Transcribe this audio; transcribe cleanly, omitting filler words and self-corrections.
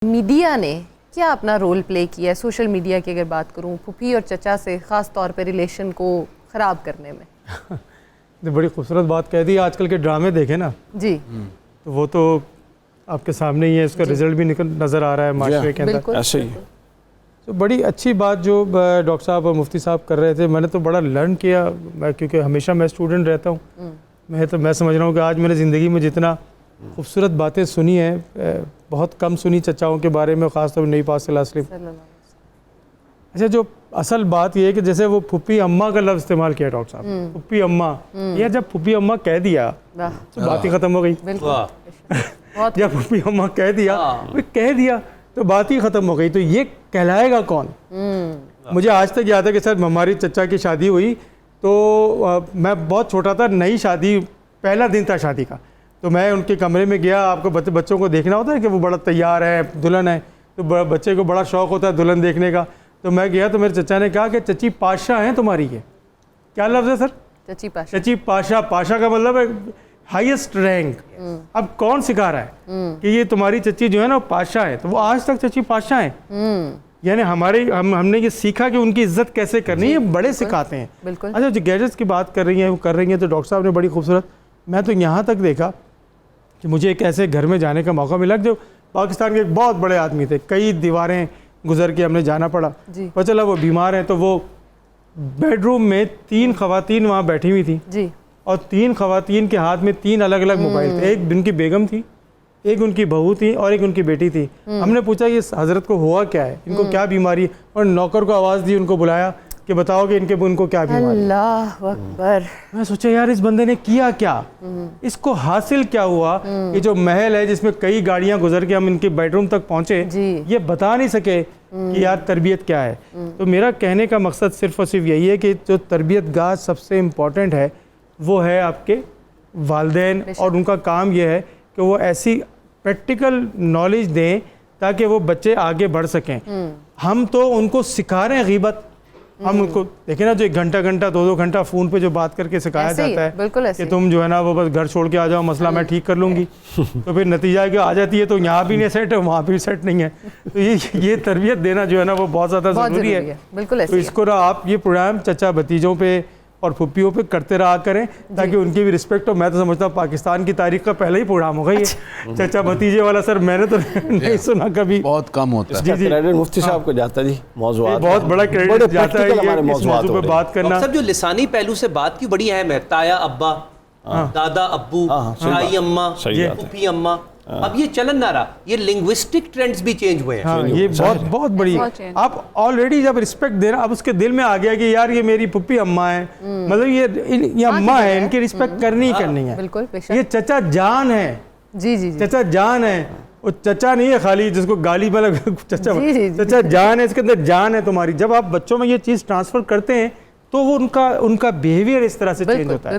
Media ने क्या अपना रोल प्ले किया है, सोशल मीडिया की अगर बात करूं, फूफी और चचा से ख़ास तौर पे रिलेशन को ख़राब करने में? तो बड़ी खूबसूरत बात कह दी। आजकल के ड्रामे देखे ना जी, तो वो तो आपके सामने ही है, इसका रिजल्ट भी नज़र आ रहा है माशरे के अंदर। बिल्कुल ऐसे ही तो बड़ी अच्छी बात जो डॉक्टर साहब और मुफ्ती साहब कर रहे थे, मैंने तो बड़ा लर्न किया। क्योंकि हमेशा मैं स्टूडेंट रहता हूँ, मैं समझ रहा हूँ कि आज मैंने ज़िंदगी में जितना खूबसूरत बातें सुनी है, बहुत कम सुनी चचाओं के बारे में, ख़ासतौर पर नई पाक सल्लल्लाहु अलैहि वसल्लम। अच्छा, जो असल बात यह है कि जैसे वो फुप्पी अम्मा का लफ्ज़ इस्तेमाल किया डॉक्टर साहब, फुप्पी अम्मा, या जब फुप्पी अम्मा कह दिया तो बात ही ख़त्म हो गई। बिल्कुल, जब फुप्पी अम्मा कह दिया, वो कह दिया तो बात ही ख़त्म हो गई। तो ये कहलाएगा कौन? मुझे आज तक याद है कि सर हमारी चचा की शादी हुई तो मैं बहुत छोटा था, नई शादी, पहला दिन था शादी का। तो मैं उनके कमरे में गया। आपको बच्चों को देखना होता है कि वो बड़ा तैयार है, दुल्हन है, तो बच्चे को बड़ा शौक़ होता है दुल्हन देखने का। तो मैं गया तो मेरे चचा ने कहा कि चची पाशा हैं तुम्हारी। ये क्या लफ्ज़ है सर? चची पाशा। चची पाशा। पाशा का मतलब है हाईएस्ट रैंक। अब कौन सिखा रहा है कि ये तुम्हारी चची जो है ना पाशा है? तो वो आज तक चची पाशा है। यानी हमने ये सीखा कि उनकी इज्जत कैसे करनी है, बड़े सिखाते हैं। बिल्कुल। अच्छा, जो गैजेट्स की बात कर रही हैं, वो कर रही हैं, तो डॉक्टर साहब ने बड़ी खूबसूरत, मैं तो यहाँ तक देखा कि मुझे एक ऐसे घर में जाने का मौका मिला जो पाकिस्तान के एक बहुत बड़े आदमी थे। कई दीवारें गुजर के हमने जाना पड़ा। पता चला वो बीमार हैं, तो वो बेडरूम में 3 ख़वातीन वहाँ बैठी हुई थी जी, और 3 ख़वातीन के हाथ में 3 अलग अलग मोबाइल थे। एक उनकी बेगम थी, एक उनकी बहू थी और एक उनकी बेटी थी। हमने पूछा ये हज़रत को हुआ क्या है, इनको क्या बीमारी है? और नौकर को आवाज़ दी, उनको बुलाया कि बताओ कि उनको क्या बीमारी है। अल्लाह अकबर। मैं सोचा यार इस बंदे ने किया क्या, इसको हासिल क्या हुआ? ये जो महल है जिसमें कई गाड़ियां गुजर के हम इनके बेडरूम तक पहुंचे, ये बता नहीं सके कि यार तरबियत क्या है। तो मेरा कहने का मकसद सिर्फ और सिर्फ यही है कि जो तरबियत गाह सबसे इम्पॉर्टेंट है वो है आपके वालिदैन, और उनका काम यह है कि वो ऐसी प्रैक्टिकल नॉलेज दें ताकि वो बच्चे आगे बढ़ सकें। हम तो उनको सिखा रहे हैं गीबत। हम उनको देखें ना, जो 1 घंटा 2 घंटा फ़ोन पे जो बात करके सिखाया जाता है, बिल्कुल ऐसे कि तुम जो है ना वो बस घर छोड़ के आ जाओ, मसला मैं ठीक कर लूँगी। तो फिर नतीजा है कि आ जाती है तो यहाँ भी नहीं सेट है, वहाँ भी सेट नहीं है। तो ये तरबियत देना जो है ना वो बहुत ज़्यादा ज़रूरी है। बिल्कुल तो इसको ना आप ये प्रोग्राम चचा भतीजों पे और फुप्पियों पे करते रहा करें ताकि उनकी भी रिस्पेक्ट हो। मैं तो समझता हूँ पाकिस्तान की तारीख का पहला ही प्रोग्राम होगा ये चचा भतीजे वाला। सर मैंने तो नहीं सुना कभी, बहुत कम होता है। जी। क्रेडिट मुफ्ती साहब को जाता है जी, मौज़ूआत बहुत बड़ा क्रेडिट जाता है हमारे इस मौजू पे बात करना। सब जो लिसानी पहलू से बात की बड़ी अहम है, ताया अब्बा, दादा अब्बू, ताई अम्मा, फूफी अम्मा। अब ये चलन ना रहा, ये लिंग्विस्टिक ट्रेंड्स भी चेंज हुए हैं। हाँ, ये बहुत बड़ी। आप ऑलरेडी जब रिस्पेक्ट दे रहे, अब उसके दिल में आ गया कि यार ये मेरी पुप्पी अम्मा है, मतलब ये अम्मा है, इनकी रिस्पेक्ट करनी ही करनी है। बिल्कुल, ये चचा जान है। जी, चचा जान है, वो चचा नहीं है खाली जिसको गाली मतलब चचा जान है, इसके अंदर जान है तुम्हारी। जब आप बच्चों में ये चीज़ ट्रांसफर करते हैं तो वो उनका बिहेवियर इस तरह से चेंज होता है।